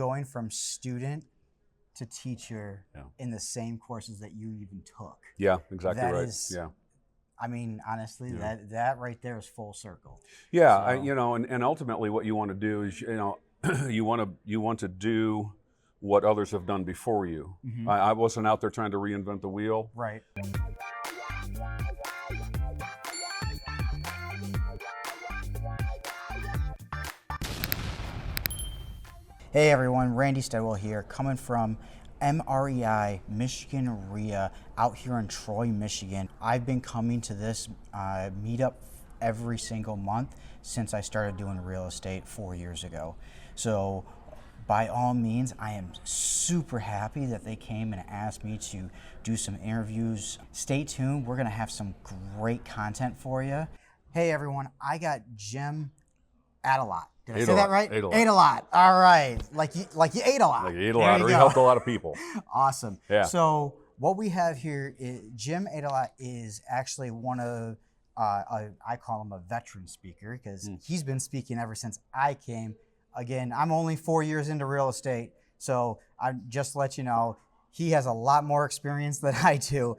going from student to teacher in the same courses that you even took. Yeah, exactly That right. is, yeah. I mean, honestly, that right there is full circle. Yeah, So, and ultimately what you want to do is, you want to do what others have done before you. I wasn't out there trying to reinvent the wheel. right. Hey everyone, Randy Stedwell here, coming from MREI, Michigan REIA, out here in Troy, Michigan. I've been coming to this meetup every single month since I started doing real estate 4 years ago. So by all means, I am super happy that they came and asked me to do some interviews. Stay tuned, we're gonna have some great content for you. Hey everyone, I got Jim Aydelote. Did I say that right? Aydelote. All right. Like you ate a lot. Like you ate a lot, or you helped a lot of people. Awesome. Yeah. So what we have here is Jim Aydelote is actually one of, I call him a veteran speaker because he's been speaking ever since I came. Again, I'm only 4 years into real estate, so I just to let you know, he has a lot more experience than I do.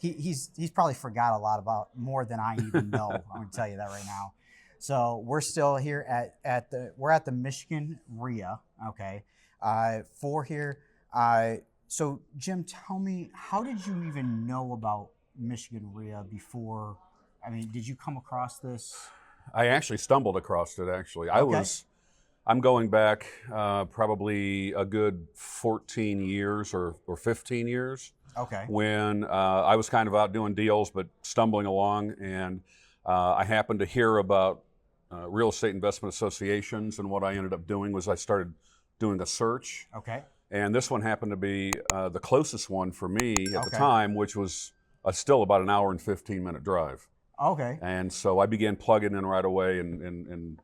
He's probably forgot a lot about more than I even know. I'm going to tell you that right now. So we're still here at the Michigan REIA, okay, for here. So Jim, tell me, how did you even know about Michigan REIA before? I mean, did you come across this? I actually stumbled across it, actually. I'm going back probably a good 14 years or 15 years. Okay. When I was kind of out doing deals, but stumbling along, and I happened to hear about real estate investment associations, and what I ended up doing was I started doing a search. Okay. And this one happened to be the closest one for me at the time, which was still about an hour and 15-minute drive. Okay. And so I began plugging in right away and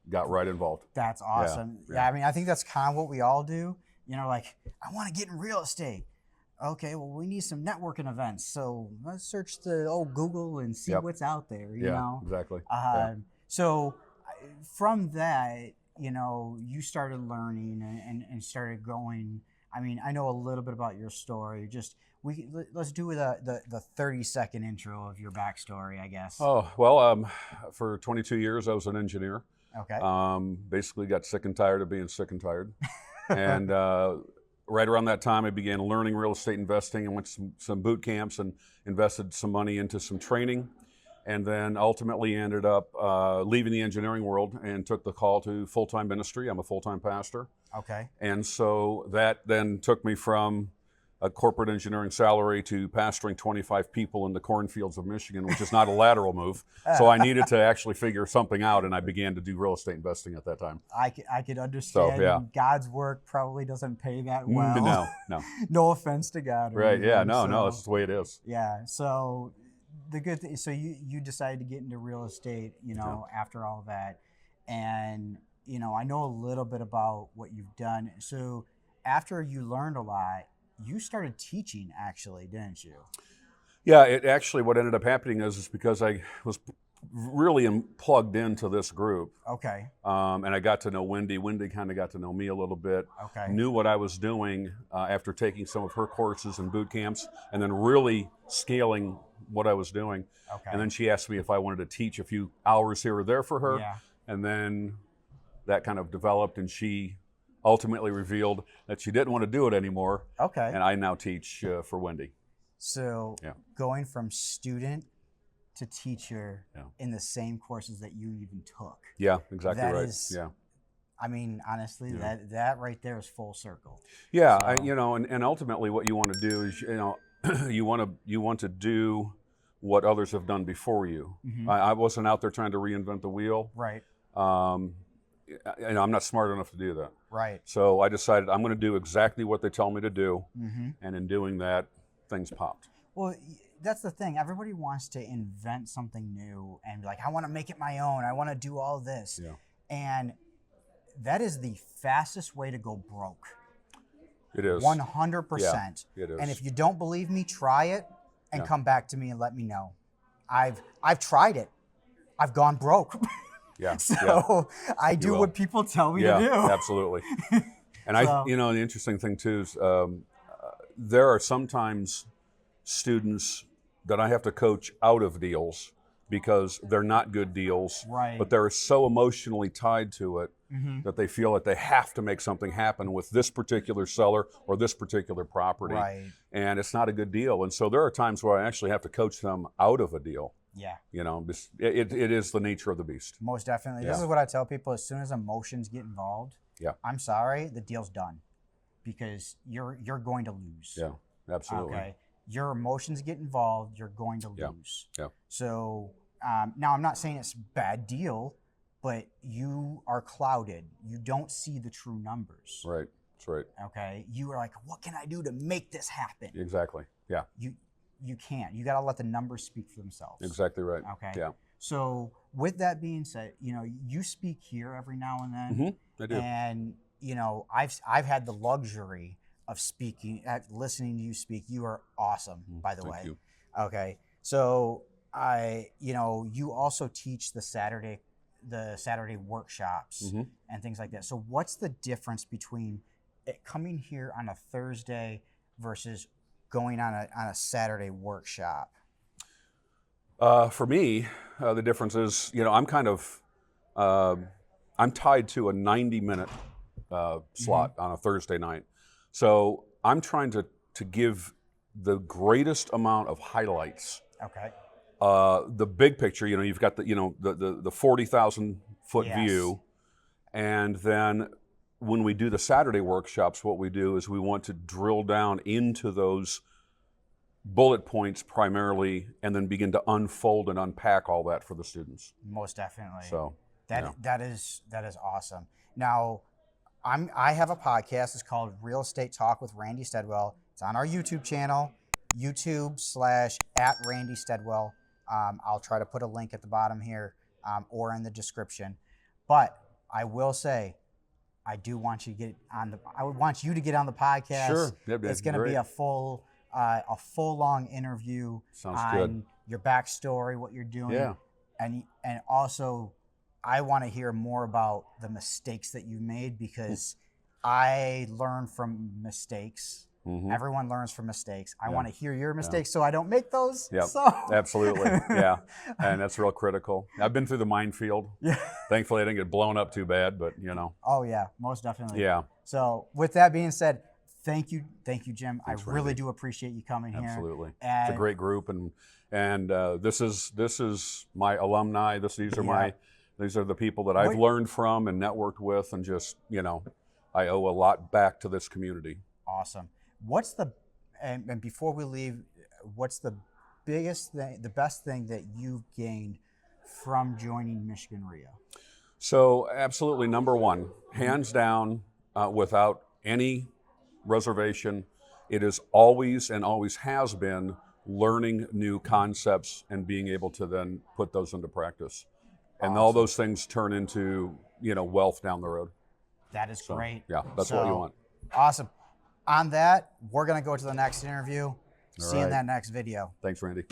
got right involved. That's awesome. Yeah, I mean, I think that's kind of what we all do. You know, like, I want to get in real estate. Okay, well, we need some networking events. So let's search the old Google and see what's out there, you know? Exactly. So from that, you know, you started learning and started going. I mean, I know a little bit about your story. Just let's do the 30-second intro of your backstory, I guess. Oh, well, for 22 years, I was an engineer. Okay. Basically got sick and tired of being sick and tired. And right around that time, I began learning real estate investing and went to some boot camps and invested some money into some training. And then ultimately ended up leaving the engineering world and took the call to full-time ministry. I'm a full-time pastor. Okay. And so that then took me from a corporate engineering salary to pastoring 25 people in the cornfields of Michigan, which is not a lateral move. So I needed to actually figure something out, and I began to do real estate investing at that time. I could understand. So, God's work probably doesn't pay that well. No. No offense to God. Right, yeah, no, that's the way it is. Yeah, so the good thing, so you decided to get into real estate, you know, after all that. And, you know, I know a little bit about what you've done. So after you learned a lot, you started teaching, actually, didn't you? Yeah, it actually, what ended up happening is because I was really plugged into this group. Okay. And I got to know Wendy. Wendy kind of got to know me a little bit. Okay. Knew what I was doing after taking some of her courses and boot camps, and then really scaling what I was doing. Okay. And then she asked me if I wanted to teach a few hours here or there for her. Yeah. And then that kind of developed, and she ultimately revealed that she didn't want to do it anymore. Okay. And I now teach for Wendy. So going from student to teacher in the same courses that you even took. Yeah, exactly that right. Is, I mean, honestly, that right there is full circle. Yeah, so, and ultimately what you want to do is, you want to do what others have done before you. I wasn't out there trying to reinvent the wheel. Right. I'm not smart enough to do that. Right. So I decided I'm going to do exactly what they tell me to do, and in doing that, things popped. Well, that's the thing. Everybody wants to invent something new and be like, I want to make it my own. I want to do all this. Yeah. And that is the fastest way to go broke. It is. 100%. Yeah, it is. And if you don't believe me, try it and come back to me and let me know. I've tried it. I've gone broke. Yeah. So I do what people tell me to do. Absolutely. And the interesting thing too is there are sometimes students that I have to coach out of deals because they're not good deals, right. but they're so emotionally tied to it that they feel that they have to make something happen with this particular seller or this particular property. Right. And it's not a good deal. And so there are times where I actually have to coach them out of a deal. Yeah. It is the nature of the beast. Most definitely. Yeah. This is what I tell people: as soon as emotions get involved, I'm sorry, the deal's done, because you're going to lose. Yeah, absolutely. Okay. Your emotions get involved, you're going to lose. Yeah. So now I'm not saying it's a bad deal, but you are clouded. You don't see the true numbers. Right. That's right. Okay. You are like, what can I do to make this happen? Exactly. Yeah. You can't. You got to let the numbers speak for themselves. Exactly right. Okay. Yeah. So with that being said, you speak here every now and then. I do. And I've had the luxury of speaking, listening to you speak. You are awesome, by the way. Thank you. Okay. So you also teach the Saturday workshops and things like that. So what's the difference between it coming here on a Thursday versus going on a Saturday workshop? For me, the difference is, I'm kind of, I'm tied to a 90-minute slot on a Thursday night. So I'm trying to give the greatest amount of highlights. Okay. The big picture, you've got the 40,000 foot view. And then when we do the Saturday workshops, what we do is we want to drill down into those bullet points primarily, and then begin to unfold and unpack all that for the students. Most definitely. So that is awesome. Now, I have a podcast. It's called Real Estate Talk with Randy Stedwell. It's on our YouTube channel, YouTube/@Randy Stedwell. I'll try to put a link at the bottom here or in the description. But I will say, I do want you to get on the. I would want you to get on the podcast. Sure, it's going to be a full long interview. Sounds on good. Your backstory, what you're doing, Yeah. and also I want to hear more about the mistakes that you made, because I learn from mistakes. Everyone learns from mistakes. I want to hear your mistakes so I don't make those. Yep. So. Absolutely. Yeah. And that's real critical. I've been through the minefield. Yeah. Thankfully, I didn't get blown up too bad, but Oh yeah, most definitely. Yeah. So with that being said, thank you, Jim. Thanks, I really Randy. do appreciate you coming here. Absolutely. And it's a great group, and this is my alumni. These are the people that I've learned from and networked with, and just I owe a lot back to this community. Awesome. What's and before we leave, what's the biggest thing, the best thing that you've gained from joining Michigan REIA? So absolutely, number one, hands down, without any reservation, it is always and always has been learning new concepts and being able to then put those into practice. And all those things turn into, wealth down the road. That is great. Yeah, that's what you want. Awesome. On that, we're going to go to the next interview. See you in right. that next video. Thanks, Randy.